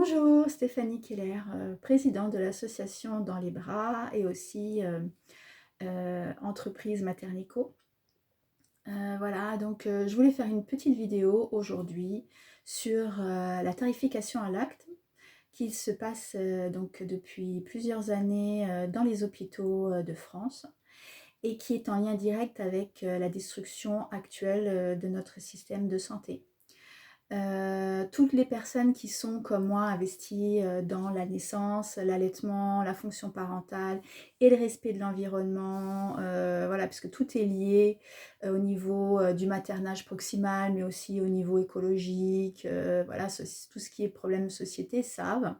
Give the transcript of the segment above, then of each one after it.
Bonjour, Stéphanie Keller, présidente de l'association Dans les bras et aussi entreprise Maternico. Voilà, donc je voulais faire une petite vidéo aujourd'hui sur la tarification à l'acte qui se passe donc depuis plusieurs années dans les hôpitaux de France et qui est en lien direct avec la destruction actuelle de notre système de santé. Toutes les personnes qui sont comme moi investies dans la naissance, l'allaitement, la fonction parentale et le respect de l'environnement, voilà, parce que tout est lié au niveau du maternage proximal, mais aussi au niveau écologique, voilà, tout ce qui est problème de société savent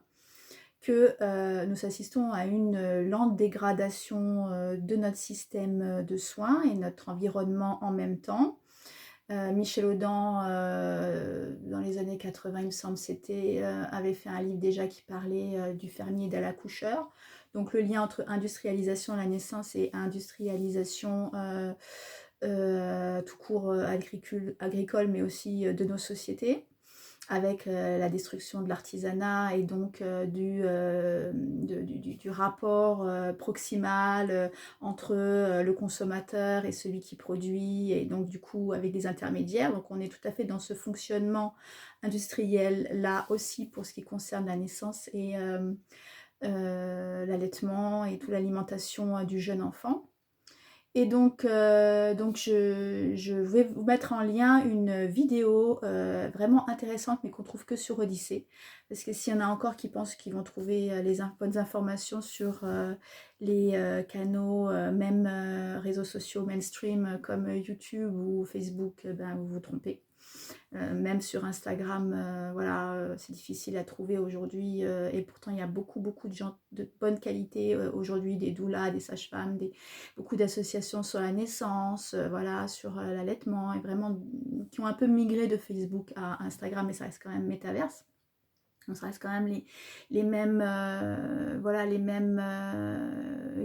que nous assistons à une lente dégradation de notre système de soins et notre environnement en même temps. Michel Audin, dans les années 80, il me semble, avait fait un livre déjà qui parlait du fermier et de l'accoucheur. Donc le lien entre industrialisation de la naissance et industrialisation tout court agricole, mais aussi de nos sociétés, avec la destruction de l'artisanat et donc du rapport proximal entre le consommateur et celui qui produit, et donc du coup avec des intermédiaires. Donc on est tout à fait dans ce fonctionnement industriel là aussi pour ce qui concerne la naissance et l'allaitement et toute l'alimentation du jeune enfant. Et donc je vais vous mettre en lien une vidéo vraiment intéressante, mais qu'on trouve que sur Odyssée. Parce que s'il y en a encore qui pensent qu'ils vont trouver les bonnes informations sur les canaux, même réseaux sociaux mainstream comme YouTube ou Facebook, ben vous vous trompez. Même sur Instagram, voilà, c'est difficile à trouver aujourd'hui, et pourtant il y a beaucoup de gens de bonne qualité aujourd'hui, des doulas, des sages-femmes, beaucoup d'associations sur la naissance, voilà, sur l'allaitement, et vraiment qui ont un peu migré de Facebook à Instagram, mais ça reste quand même métaverse. Donc ça reste quand même les mêmes, voilà, les mêmes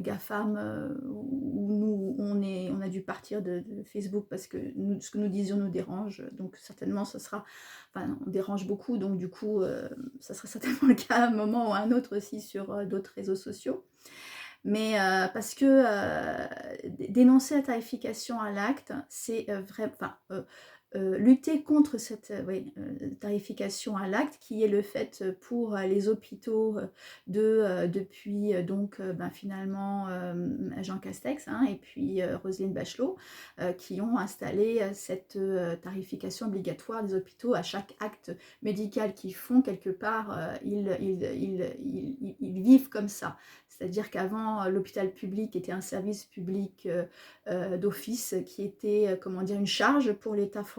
GAFAM, où nous, on a dû partir de Facebook parce que ce que nous disions nous dérange. Donc certainement, enfin, on dérange beaucoup. Donc du coup, ça sera certainement le cas à un moment ou à un autre aussi sur d'autres réseaux sociaux. Mais parce que dénoncer la tarification à l'acte, c'est vrai, enfin, lutter contre cette tarification à l'acte, qui est le fait pour les hôpitaux depuis ben, finalement Jean Castex, hein, et puis Roselyne Bachelot, qui ont installé cette tarification obligatoire des hôpitaux. À chaque acte médical qu'ils font, quelque part, ils vivent comme ça. C'est-à-dire qu'avant, l'hôpital public était un service public d'office qui était, comment dire, une charge pour l'État français.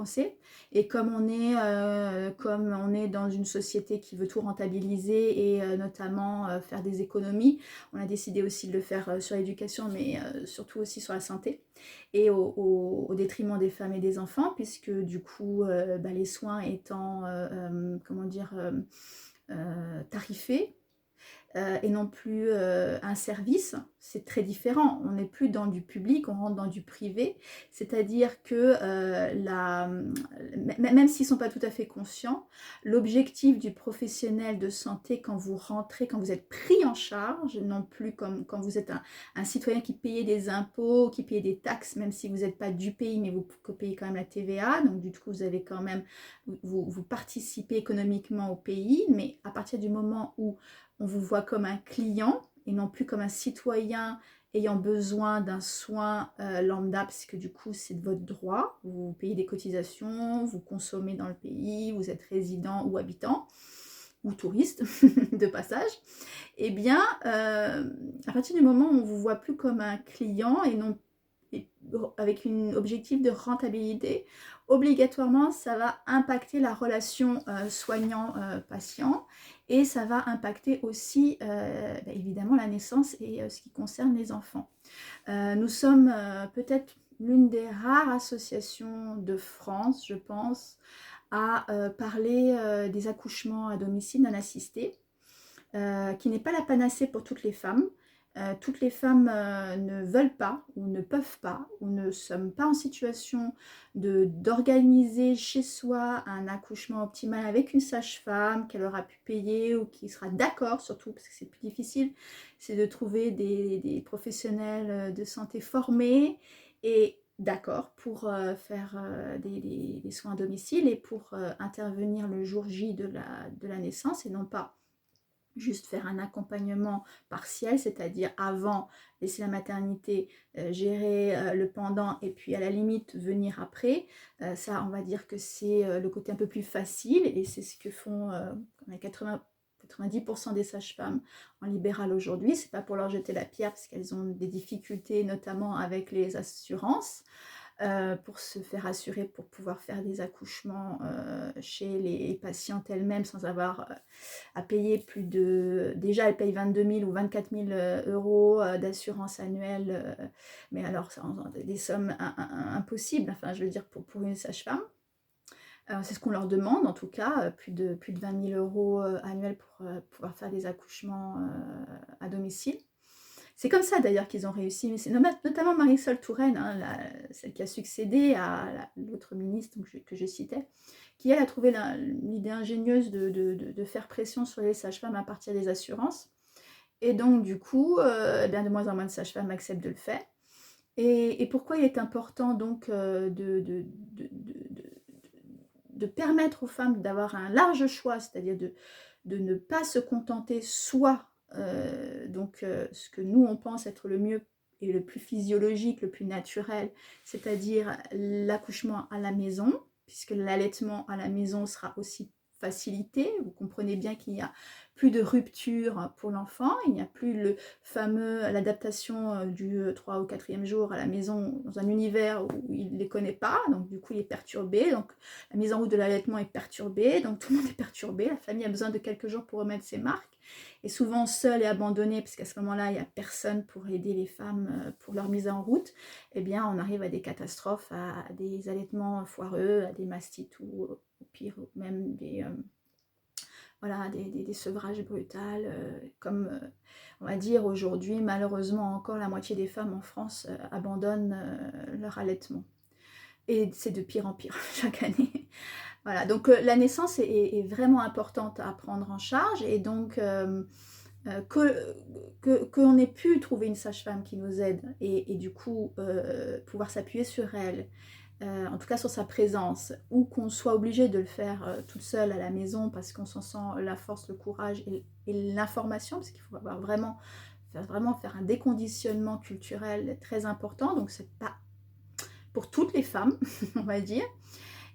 Et comme on est dans une société qui veut tout rentabiliser et notamment faire des économies, on a décidé aussi de le faire sur l'éducation, mais surtout aussi sur la santé, et au détriment des femmes et des enfants, puisque du coup, bah, les soins étant, comment dire, tarifés, et non plus un service, c'est très différent. On n'est plus dans du public, on rentre dans du privé, c'est-à-dire que même s'ils ne sont pas tout à fait conscients, l'objectif du professionnel de santé quand vous rentrez, quand vous êtes pris en charge, non plus comme quand vous êtes un citoyen qui payait des impôts, qui payait des taxes, même si vous n'êtes pas du pays, mais vous payez quand même la TVA, donc du coup vous avez quand même, vous participez économiquement au pays, mais à partir du moment où on vous voit comme un client et non plus comme un citoyen ayant besoin d'un soin lambda, parce que du coup c'est de votre droit, vous payez des cotisations, vous consommez dans le pays, vous êtes résident ou habitant ou touriste de passage, et bien à partir du moment où on vous voit plus comme un client et non avec un objectif de rentabilité, obligatoirement ça va impacter la relation soignant-patient, et ça va impacter aussi évidemment la naissance et ce qui concerne les enfants. Nous sommes peut-être l'une des rares associations de France, je pense, à parler des accouchements à domicile non assistés, qui n'est pas la panacée pour toutes les femmes, Toutes les femmes ne veulent pas ou ne peuvent pas ou ne sommes pas en situation d'organiser chez soi un accouchement optimal avec une sage-femme qu'elle aura pu payer ou qui sera d'accord surtout parce que c'est plus difficile, c'est de trouver des professionnels de santé formés et d'accord pour faire des soins à domicile et pour intervenir le jour J de la naissance et non pas juste faire un accompagnement partiel, c'est-à-dire avant, laisser la maternité, gérer le pendant et puis à la limite venir après. Ça, on va dire que c'est le côté un peu plus facile et c'est ce que font 90% des sages-femmes en libéral aujourd'hui. C'est pas pour leur jeter la pierre parce qu'elles ont des difficultés notamment avec les assurances. Pour se faire assurer, pour pouvoir faire des accouchements chez les patientes elles-mêmes sans avoir à payer plus de... Déjà, elles payent 22 000 ou 24 000 euros d'assurance annuelle, mais alors, des sommes impossibles, enfin, je veux dire, pour une sage-femme. C'est ce qu'on leur demande, en tout cas, plus de 20 000 euros annuels pour pouvoir faire des accouchements à domicile. C'est comme ça d'ailleurs qu'ils ont réussi, mais c'est notamment Marisol Touraine, hein, celle qui a succédé à l'autre ministre que je citais, qui elle a trouvé l'idée ingénieuse de faire pression sur les sages-femmes à partir des assurances. Et donc du coup, bien de moins en moins de sages-femmes acceptent de le faire. Et pourquoi il est important donc de permettre aux femmes d'avoir un large choix, c'est-à-dire de ne pas se contenter soit ce que nous on pense être le mieux et le plus physiologique, le plus naturel, c'est-à-dire l'accouchement à la maison, puisque l'allaitement à la maison sera aussi facilité. Vous comprenez bien qu'il n'y a plus de rupture pour l'enfant, il n'y a plus l'adaptation du 3 ou 4e jour à la maison dans un univers où il ne les connaît pas, donc du coup il est perturbé, donc la mise en route de l'allaitement est perturbée, donc tout le monde est perturbé, la famille a besoin de quelques jours pour remettre ses marques, et souvent seule et abandonnée, parce qu'à ce moment-là, il n'y a personne pour aider les femmes pour leur mise en route, eh bien on arrive à des catastrophes, à des allaitements foireux, à des mastites ou au pire, même des sevrages brutales, comme on va dire aujourd'hui, malheureusement encore la moitié des femmes en France abandonnent leur allaitement. Et c'est de pire en pire chaque année. Voilà, donc la naissance est vraiment importante à prendre en charge et donc qu'on ait pu trouver une sage-femme qui nous aide et du coup pouvoir s'appuyer sur elle, en tout cas sur sa présence, ou qu'on soit obligé de le faire toute seule à la maison parce qu'on s'en sent la force, le courage et l'information, parce qu'il faut vraiment faire un déconditionnement culturel très important, donc c'est pas pour toutes les femmes, on va dire.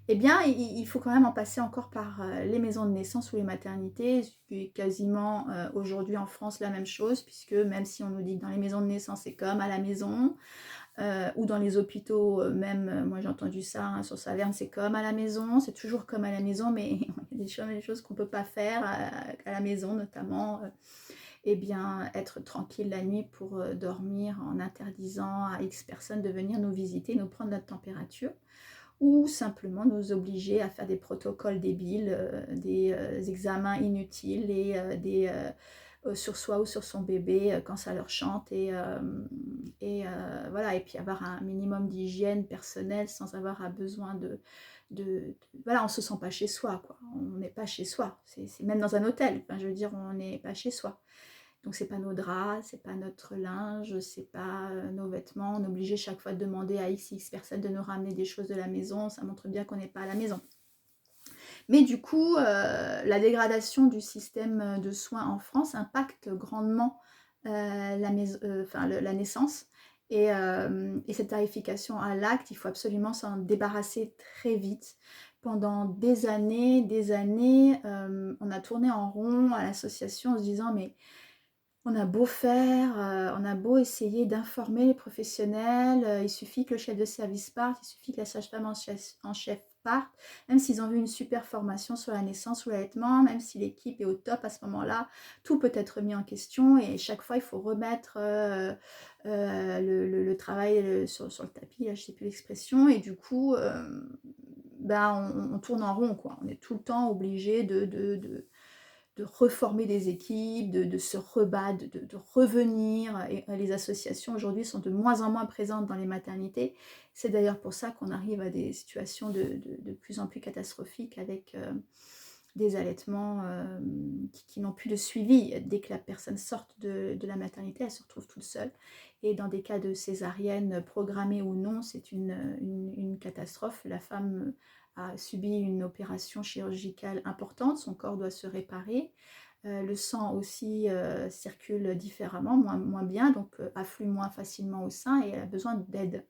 Eh bien, il faut quand même en passer encore par les maisons de naissance ou les maternités, ce qui est quasiment aujourd'hui en France la même chose, puisque même si on nous dit que dans les maisons de naissance c'est comme à la maison, ou dans les hôpitaux, même, moi j'ai entendu ça hein, sur Saverne, c'est comme à la maison, c'est toujours comme à la maison, mais il y a des choses qu'on ne peut pas faire à la maison, notamment eh bien, être tranquille la nuit pour dormir en interdisant à X personnes de venir nous visiter, nous prendre notre température, ou simplement nous obliger à faire des protocoles débiles, des examens inutiles et sur soi ou sur son bébé quand ça leur chante voilà, et puis avoir un minimum d'hygiène personnelle sans avoir besoin voilà, on se sent pas chez soi, quoi. On n'est pas chez soi, c'est même dans un hôtel, enfin, je veux dire, on n'est pas chez soi. Donc c'est pas nos draps, c'est pas notre linge, c'est pas nos vêtements. On est obligé chaque fois de demander à X personnes de nous ramener des choses de la maison. Ça montre bien qu'on n'est pas à la maison. Mais du coup, la dégradation du système de soins en France impacte grandement la naissance. Et cette tarification à l'acte, il faut absolument s'en débarrasser très vite. Pendant des années, on a tourné en rond à l'association en se disant mais on a beau faire, on a beau essayer d'informer les professionnels, il suffit que le chef de service parte, il suffit que la sage-femme en chef parte, même s'ils ont vu une super formation sur la naissance ou l'allaitement, même si l'équipe est au top à ce moment-là, tout peut être mis en question et chaque fois il faut remettre le travail sur le tapis, là, je ne sais plus l'expression, et du coup on tourne en rond, quoi. On est tout le temps obligé de reformer des équipes, de se rebattre, de revenir. Et les associations aujourd'hui sont de moins en moins présentes dans les maternités. C'est d'ailleurs pour ça qu'on arrive à des situations de plus en plus catastrophiques avec des allaitements qui n'ont plus de suivi. Dès que la personne sort de la maternité, elle se retrouve toute seule. Et dans des cas de césarienne programmée ou non, c'est une catastrophe. La femme a subi une opération chirurgicale importante, son corps doit se réparer. Le sang aussi circule différemment, moins bien, donc afflue moins facilement au sein et elle a besoin d'aide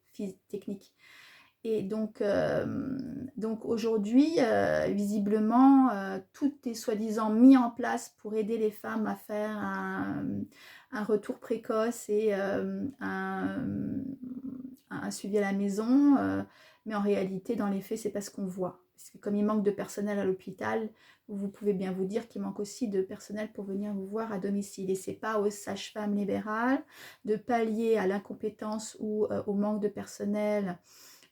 technique. Et donc aujourd'hui, visiblement, tout est soi-disant mis en place pour aider les femmes à faire un retour précoce et un suivi à la maison. Mais en réalité, dans les faits, c'est pas ce qu'on voit. Parce que comme il manque de personnel à l'hôpital, vous pouvez bien vous dire qu'il manque aussi de personnel pour venir vous voir à domicile. Et c'est pas aux sages-femmes libérales de pallier à l'incompétence ou au manque de personnel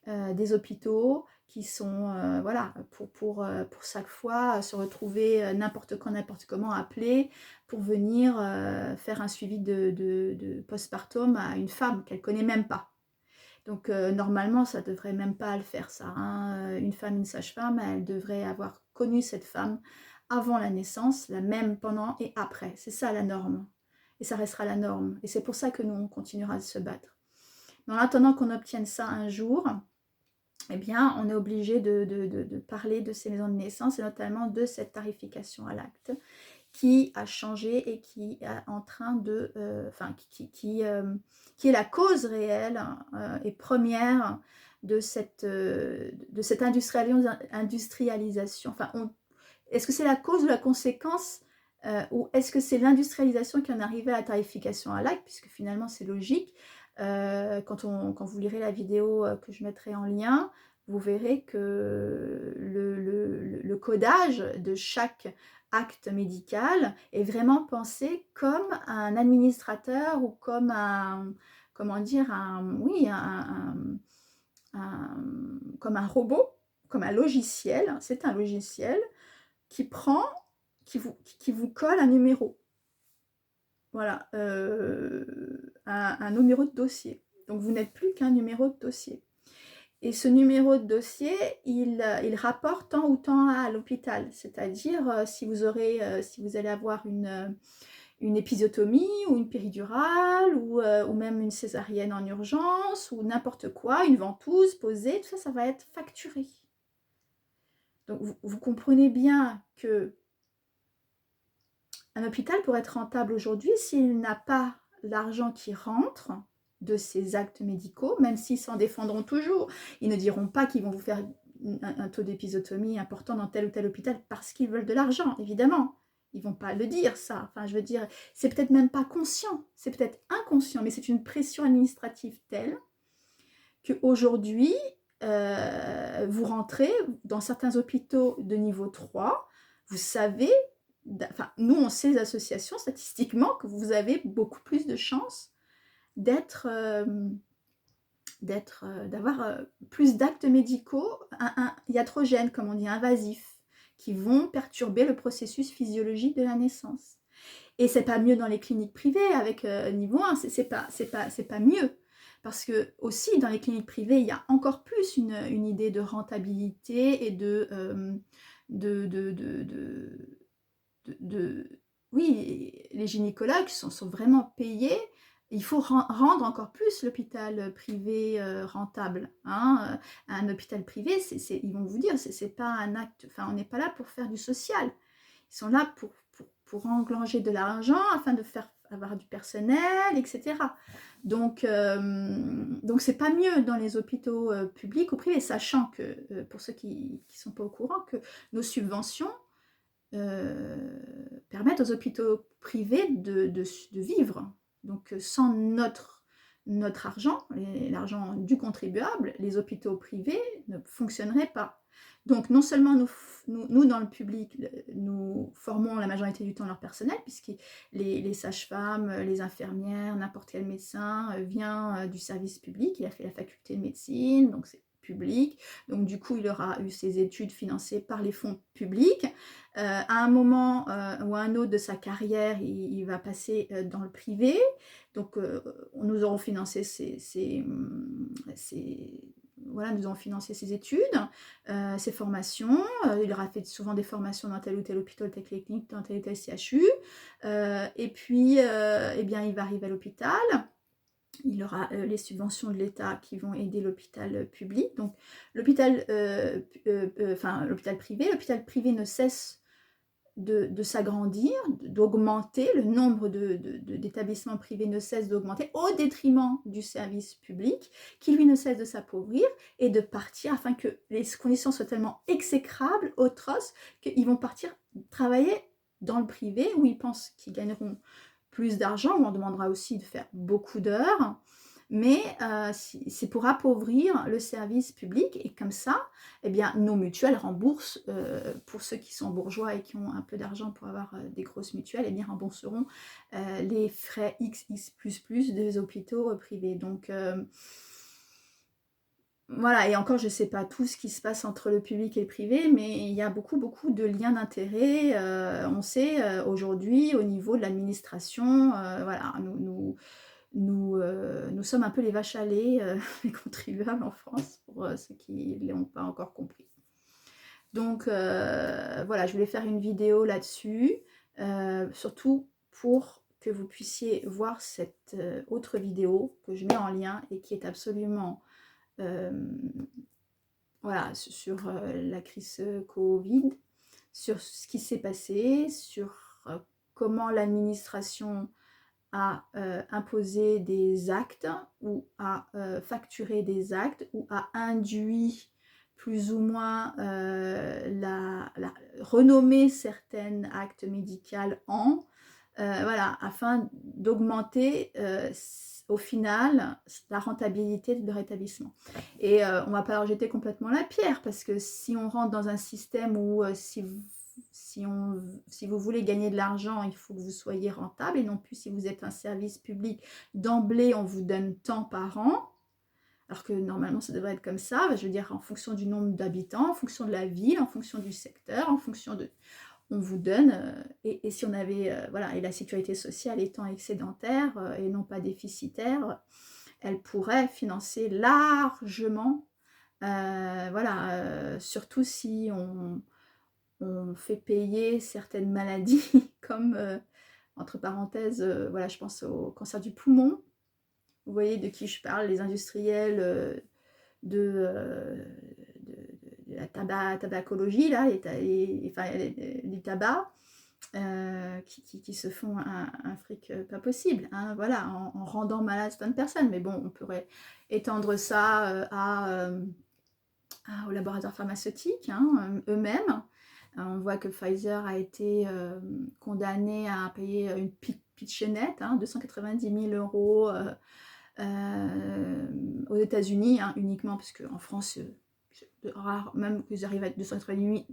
des hôpitaux qui sont, voilà, pour chaque fois se retrouver n'importe quand, n'importe comment appelé pour venir faire un suivi de postpartum à une femme qu'elle connaît même pas. Donc normalement, ça devrait même pas le faire ça, hein. Une femme, une sage-femme, elle devrait avoir connu cette femme avant la naissance, la même pendant et après. C'est ça la norme. Et ça restera la norme. Et c'est pour ça que nous, on continuera de se battre. Mais en attendant qu'on obtienne ça un jour, eh bien, on est obligé de parler de ces maisons de naissance et notamment de cette tarification à l'acte qui a changé et qui est en train de, qui est la cause réelle et première de cette industrialisation. Enfin, est-ce que c'est la cause ou la conséquence ou est-ce que c'est l'industrialisation qui en est arrivée à la tarification à l'acte, puisque finalement c'est logique. Quand vous lirez la vidéo que je mettrai en lien, vous verrez que le codage de chaque acte médical est vraiment pensé comme un administrateur ou comme un, comment dire, comme un robot, comme un logiciel. C'est un logiciel qui prend, qui vous colle un numéro. Voilà, un numéro de dossier. Donc vous n'êtes plus qu'un numéro de dossier. Et ce numéro de dossier, il rapporte tant ou tant à l'hôpital. C'est-à-dire si vous allez avoir une épisiotomie ou une péridurale ou même une césarienne en urgence ou n'importe quoi, une ventouse posée, tout ça, ça va être facturé. Donc vous comprenez bien que un hôpital, pour être rentable aujourd'hui, s'il n'a pas l'argent qui rentre de ces actes médicaux, même s'ils s'en défendront toujours, ils ne diront pas qu'ils vont vous faire un taux d'épisiotomie important dans tel ou tel hôpital parce qu'ils veulent de l'argent, évidemment. Ils ne vont pas le dire, ça. Enfin, je veux dire, c'est peut-être même pas conscient, c'est peut-être inconscient, mais c'est une pression administrative telle qu'aujourd'hui, vous rentrez dans certains hôpitaux de niveau 3, vous savez, enfin, nous, on sait, les associations, statistiquement, que vous avez beaucoup plus de chances d'avoir plus d'actes médicaux iatrogènes, comme on dit, invasifs, qui vont perturber le processus physiologique de la naissance. Et c'est pas mieux dans les cliniques privées avec niveau 1, c'est pas mieux. Parce que aussi dans les cliniques privées, il y a encore plus une idée de rentabilité et oui, les gynécologues sont vraiment payés. Il faut rendre encore plus l'hôpital privé rentable. Hein. Un hôpital privé, ils vont vous dire, c'est pas un acte, enfin on n'est pas là pour faire du social. Ils sont là pour englanger de l'argent afin de faire avoir du personnel, etc. Donc c'est pas mieux dans les hôpitaux publics ou privés, sachant que, pour ceux qui ne sont pas au courant, que nos subventions permettent aux hôpitaux privés de vivre. Donc sans notre argent, l'argent du contribuable, les hôpitaux privés ne fonctionneraient pas. Donc non seulement nous dans le public, nous formons la majorité du temps leur personnel, puisque les sages-femmes, les infirmières, n'importe quel médecin vient du service public, il a fait la faculté de médecine, donc c'est public, donc du coup il aura eu ses études financées par les fonds publics, À un moment ou à un autre de sa carrière, il va passer dans le privé. Donc, nous aurons financé voilà, nous avons financé ses études, ses formations. Il aura fait souvent des formations dans tel ou tel hôpital technique, dans tel ou tel CHU. Et puis, eh bien, il va arriver à l'hôpital. Il aura les subventions de l'État qui vont aider l'hôpital public. Donc, l'hôpital l'hôpital privé ne cesse de s'agrandir, d'augmenter, le nombre d'établissements privés ne cesse d'augmenter au détriment du service public, qui lui ne cesse de s'appauvrir et de partir afin que les conditions soient tellement exécrables, atroces, qu'ils vont partir travailler dans le privé où ils pensent qu'ils gagneront plus d'argent, où on demandera aussi de faire beaucoup d'heures, mais c'est pour appauvrir le service public, et comme ça, eh bien, nos mutuelles remboursent, pour ceux qui sont bourgeois et qui ont un peu d'argent pour avoir des grosses mutuelles, eh bien, rembourseront les frais XX++ des hôpitaux privés. Donc, voilà, et encore, je ne sais pas tout ce qui se passe entre le public et le privé, mais il y a beaucoup, beaucoup de liens d'intérêt. On sait aujourd'hui, au niveau de l'administration, voilà, nous sommes un peu les vaches à lait, les contribuables en France, pour ceux qui ne l'ont pas encore compris. Donc, voilà, je voulais faire une vidéo là-dessus, surtout pour que vous puissiez voir cette autre vidéo que je mets en lien et qui est absolument... voilà, sur la crise Covid, sur ce qui s'est passé, sur comment l'administration a imposé des actes ou a facturé des actes ou a induit plus ou moins renommer certains actes médicaux en voilà, afin d'augmenter au final la rentabilité de leur établissement. Et on ne va pas leur jeter complètement la pierre, parce que si on rentre dans un système où si vous voulez gagner de l'argent, il faut que vous soyez rentable, et non plus si vous êtes un service public, d'emblée on vous donne tant par an, alors que normalement ça devrait être comme ça, je veux dire en fonction du nombre d'habitants, en fonction de la ville, en fonction du secteur, en fonction de... On vous donne, et si on avait, voilà, et la sécurité sociale étant excédentaire et non pas déficitaire, elle pourrait financer largement, voilà, surtout si on fait payer certaines maladies comme, entre parenthèses, voilà, je pense au cancer du poumon. Vous voyez de qui je parle, les industriels de la tabacologie, là, les tabacs, qui se font un fric pas possible, hein, voilà, en rendant malade certaines personnes. Mais bon, on pourrait étendre ça aux laboratoires pharmaceutiques, hein, eux-mêmes. On voit que Pfizer a été condamné à payer une pitchenette, 290 000 € aux États-Unis, hein, uniquement, parce qu'en France, c'est rare, même qu'ils arrivent à 290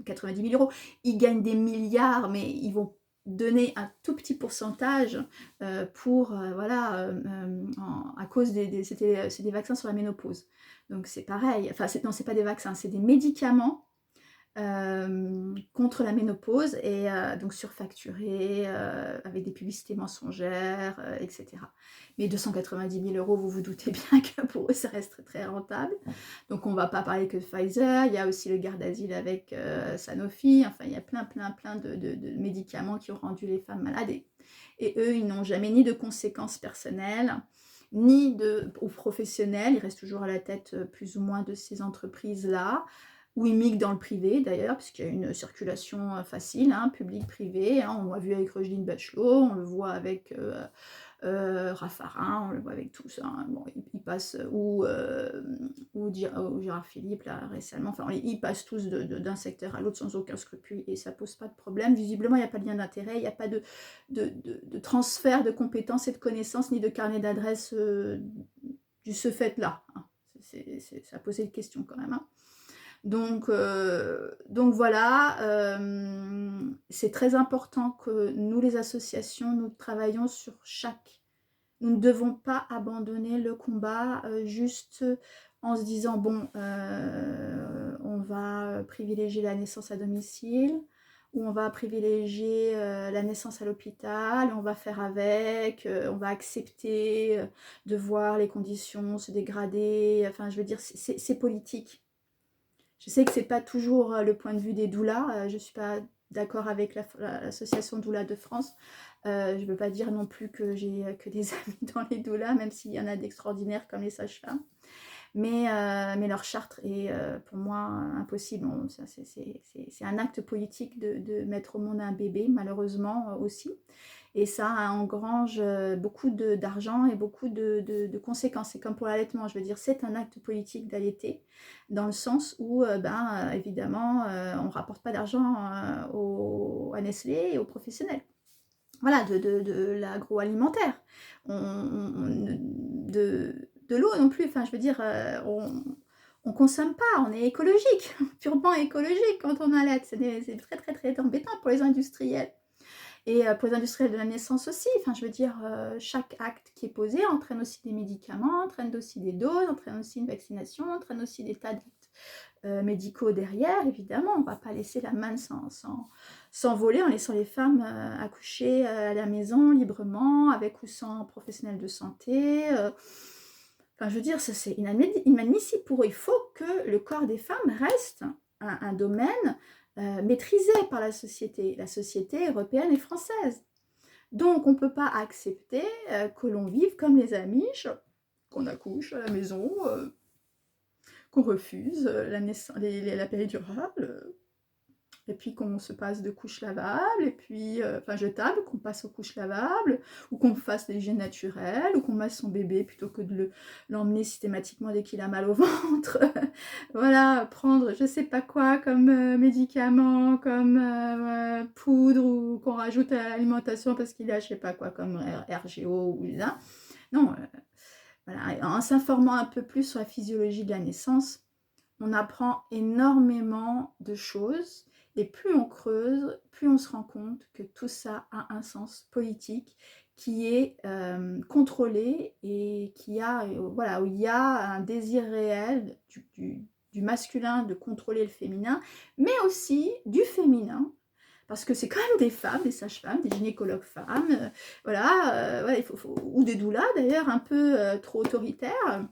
000 €, ils gagnent des milliards, mais ils vont donner un tout petit pourcentage pour, voilà, à cause c'est des vaccins sur la ménopause. Donc c'est pareil, enfin, non, c'est pas des vaccins, c'est des médicaments contre la ménopause, et donc surfacturés, avec des publicités mensongères, etc. Mais 290 000 €, vous vous doutez bien que pour eux ça reste très, très rentable. Donc on ne va pas parler que de Pfizer, il y a aussi le Gardasil avec Sanofi, enfin il y a plein de médicaments qui ont rendu les femmes malades, et eux ils n'ont jamais ni de conséquences personnelles ni ou professionnelles, ils restent toujours à la tête plus ou moins de ces entreprises-là, ou ils migrent dans le privé d'ailleurs, puisqu'il y a une circulation facile, hein, public-privé, hein, on l'a vu avec Roselyne Bachelot, on le voit avec Raffarin, on le voit avec tout ça, hein. Bon, ils passent, ou Gérard Philippe là récemment, enfin ils passent tous d'un secteur à l'autre sans aucun scrupule, et ça pose pas de problème. Visiblement il n'y a pas de lien d'intérêt, il n'y a pas de transfert de compétences et de connaissances, ni de carnet d'adresse du ce fait là, hein. Ça a posé une question quand même, hein. Donc voilà, c'est très important que nous, les associations, nous travaillons sur chaque... Nous ne devons pas abandonner le combat juste en se disant, bon, on va privilégier la naissance à domicile, où on va privilégier la naissance à l'hôpital, on va faire avec, on va accepter de voir les conditions se dégrader, enfin je veux dire, c'est politique. Je sais que c'est pas toujours le point de vue des doulas, je suis pas d'accord avec l'association Doula de France. Je veux pas dire non plus que j'ai que des amis dans les doulas, même s'il y en a d'extraordinaires comme les sages-femmes. Mais leur charte est pour moi impossible. C'est un acte politique de mettre au monde un bébé, malheureusement aussi. Et ça engrange beaucoup d'argent et beaucoup de conséquences. C'est comme pour l'allaitement, je veux dire, c'est un acte politique d'allaiter, dans le sens où, évidemment, on ne rapporte pas d'argent à Nestlé et aux professionnels. Voilà, de l'agroalimentaire. De l'eau non plus, enfin je veux dire, on consomme pas, on est écologique, purement écologique quand on allait. C'est très très très embêtant pour les industriels. Et pour les industriels de la naissance aussi, enfin je veux dire, chaque acte qui est posé entraîne aussi des médicaments, entraîne aussi des doses, entraîne aussi une vaccination, entraîne aussi des tas d'actes médicaux derrière, évidemment. On ne va pas laisser la manne s'envoler en laissant les femmes accoucher à la maison librement, avec ou sans professionnel de santé. Enfin, je veux dire, c'est inadmissible pour eux. Il faut que le corps des femmes reste un domaine maîtrisé par la société européenne et française. Donc, on ne peut pas accepter que l'on vive comme les Amish, qu'on accouche à la maison, qu'on refuse la péridurale, et puis qu'on se passe de couches lavables, et puis, enfin jetables, qu'on passe aux couches lavables, ou qu'on fasse l'hygiène naturelle, ou qu'on masse son bébé plutôt que de l'emmener systématiquement dès qu'il a mal au ventre. Voilà, prendre je sais pas quoi comme médicament, comme poudre, ou qu'on rajoute à l'alimentation parce qu'il a je sais pas quoi comme RGO, ou là. Non, voilà. En s'informant un peu plus sur la physiologie de la naissance, on apprend énormément de choses. Et plus on creuse, plus on se rend compte que tout ça a un sens politique qui est contrôlé et voilà, où il y a un désir réel du masculin de contrôler le féminin, mais aussi du féminin, parce que c'est quand même des femmes, des sages-femmes, des gynécologues femmes, voilà, ouais, ou des doulas d'ailleurs, un peu trop autoritaires,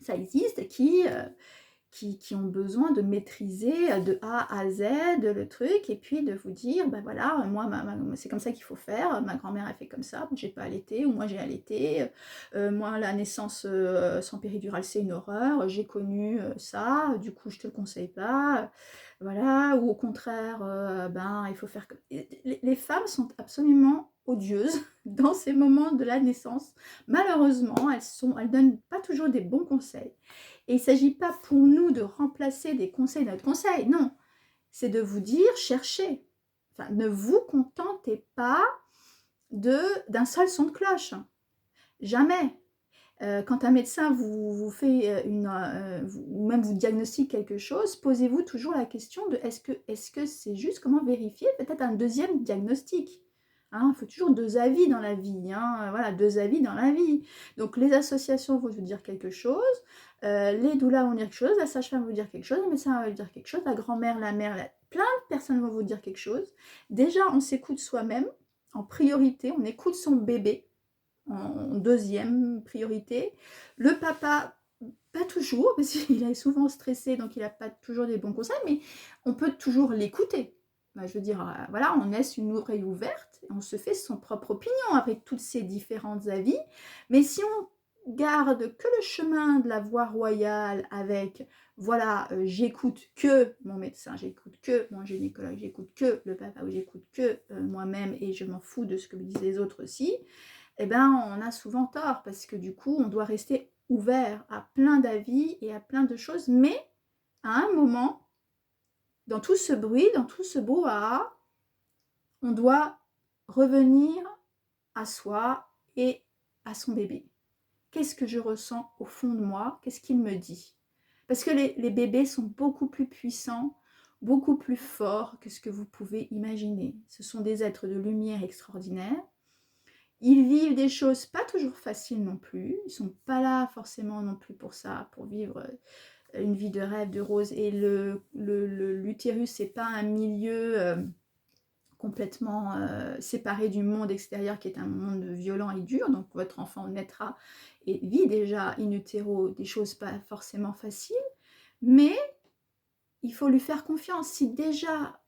ça existe, qui ont besoin de maîtriser de A à Z le truc, et puis de vous dire, ben voilà, moi, c'est comme ça qu'il faut faire, ma grand-mère a fait comme ça, j'ai pas allaité, ou moi j'ai allaité, moi la naissance sans péridurale c'est une horreur, j'ai connu ça, du coup je te le conseille pas, voilà, ou au contraire, ben il faut faire... Les femmes sont absolument odieuses dans ces moments de la naissance. Malheureusement, elles donnent pas toujours des bons conseils. Et il ne s'agit pas pour nous de remplacer des conseils de notre conseil, non. C'est de vous dire, cherchez. Enfin, ne vous contentez pas d'un seul son de cloche. Jamais. Quand un médecin vous fait ou même vous diagnostique quelque chose, posez-vous toujours la question de est-ce que c'est juste, comment vérifier peut-être un deuxième diagnostic. Hein, il faut toujours deux avis dans la vie, hein, voilà, deux avis dans la vie. Donc les associations vont vous dire quelque chose, les doulas vont dire quelque chose, la sage-femme va vous dire quelque chose, le médecin va vous dire quelque chose, la grand-mère, la mère, plein de personnes vont vous dire quelque chose. Déjà, on s'écoute soi-même, en priorité, on écoute son bébé, en deuxième priorité. Le papa, pas toujours, parce qu'il est souvent stressé, donc il n'a pas toujours des bons conseils, mais on peut toujours l'écouter. Je veux dire, voilà, on laisse une oreille ouverte, on se fait son propre opinion avec toutes ces différentes avis, mais si on garde que le chemin de la voie royale avec, voilà, j'écoute que mon médecin, j'écoute que mon gynécologue, j'écoute que le papa, ou j'écoute que moi-même, et je m'en fous de ce que me disent les autres aussi, eh ben, on a souvent tort, parce que du coup, on doit rester ouvert à plein d'avis et à plein de choses, mais à un moment, dans tout ce bruit, dans tout ce brouhaha, on doit revenir à soi et à son bébé. Qu'est-ce que je ressens au fond de moi? Qu'est-ce qu'il me dit? Parce que les bébés sont beaucoup plus puissants, beaucoup plus forts que ce que vous pouvez imaginer. Ce sont des êtres de lumière extraordinaires. Ils vivent des choses pas toujours faciles non plus. Ils ne sont pas là forcément non plus pour ça, pour vivre une vie de rêve, de rose. Et l'utérus, c'est pas un milieu complètement séparé du monde extérieur qui est un monde violent et dur. Donc votre enfant naîtra et vit déjà in utero des choses pas forcément faciles, mais il faut lui faire confiance. Si déjà,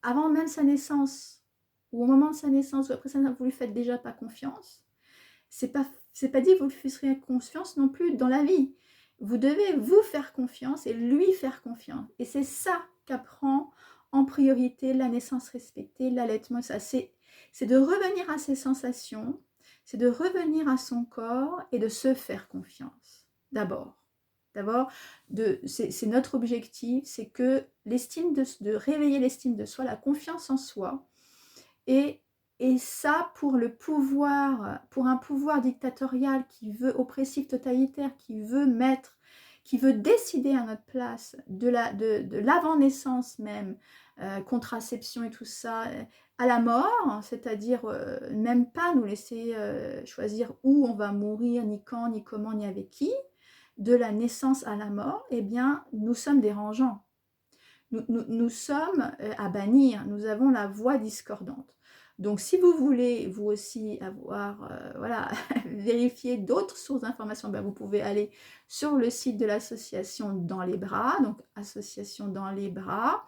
avant même sa naissance, ou au moment de sa naissance, ou après ça, vous lui faites déjà pas confiance, c'est pas dit que vous lui ferez confiance non plus dans la vie. Vous devez vous faire confiance et lui faire confiance. Et c'est ça qu'apprend en priorité la naissance respectée, l'allaitement. C'est de revenir à ses sensations, c'est de revenir à son corps et de se faire confiance. D'abord, c'est notre objectif, c'est que de réveiller l'estime de soi, la confiance en soi, et ça, pour un pouvoir dictatorial qui veut, oppressif, totalitaire, qui veut décider à notre place de l'avant-naissance même, contraception et tout ça, à la mort, c'est-à-dire même pas nous laisser choisir où on va mourir, ni quand, ni comment, ni avec qui, de la naissance à la mort, eh bien, nous sommes dérangeants. Nous sommes à bannir, nous avons la voix discordante. Donc, si vous voulez, vous aussi, avoir, voilà, vérifier d'autres sources d'informations, ben, vous pouvez aller sur le site de l'association Dans les Bras, donc association Dans les Bras,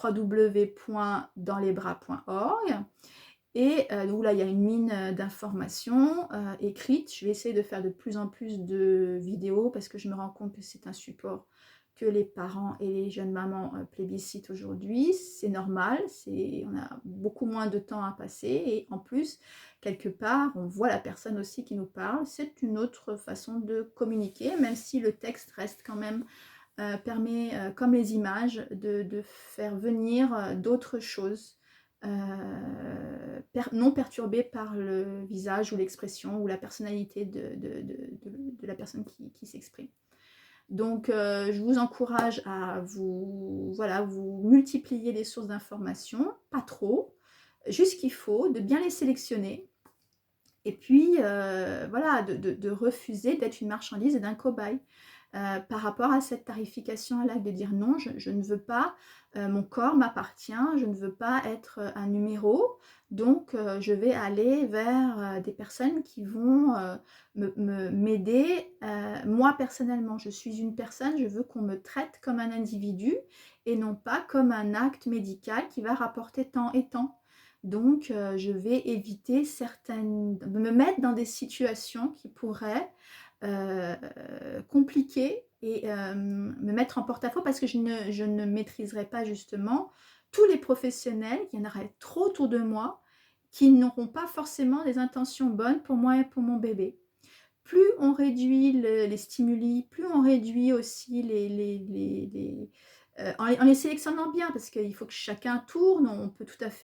www.danslesbras.org. Et où là, il y a une mine d'informations écrites. Je vais essayer de faire de plus en plus de vidéos parce que je me rends compte que c'est un support que les parents et les jeunes mamans plébiscitent aujourd'hui. C'est normal, on a beaucoup moins de temps à passer et en plus, quelque part, on voit la personne aussi qui nous parle. C'est une autre façon de communiquer, même si le texte reste quand même, permet, comme les images, de faire venir d'autres choses. Non perturbée par le visage ou l'expression ou la personnalité de la personne qui s'exprime. Donc, je vous encourage à vous multiplier les sources d'informations, pas trop, juste ce qu'il faut, de bien les sélectionner, et puis, voilà, de refuser d'être une marchandise et d'un cobaye. Par rapport à cette tarification à l'acte, de dire non, je ne veux pas, mon corps m'appartient, je ne veux pas être un numéro, donc je vais aller vers des personnes qui vont m'aider. Moi, personnellement, je suis une personne, je veux qu'on me traite comme un individu et non pas comme un acte médical qui va rapporter tant et tant. Donc, je vais éviter de me mettre dans des situations qui pourraient compliqué et me mettre en porte-à-faux parce que je ne maîtriserai pas justement tous les professionnels, il y en aurait trop autour de moi qui n'auront pas forcément des intentions bonnes pour moi et pour mon bébé. Plus on réduit les stimuli, plus on réduit aussi en les sélectionnant bien, parce qu'il faut que chacun tourne, on peut tout à fait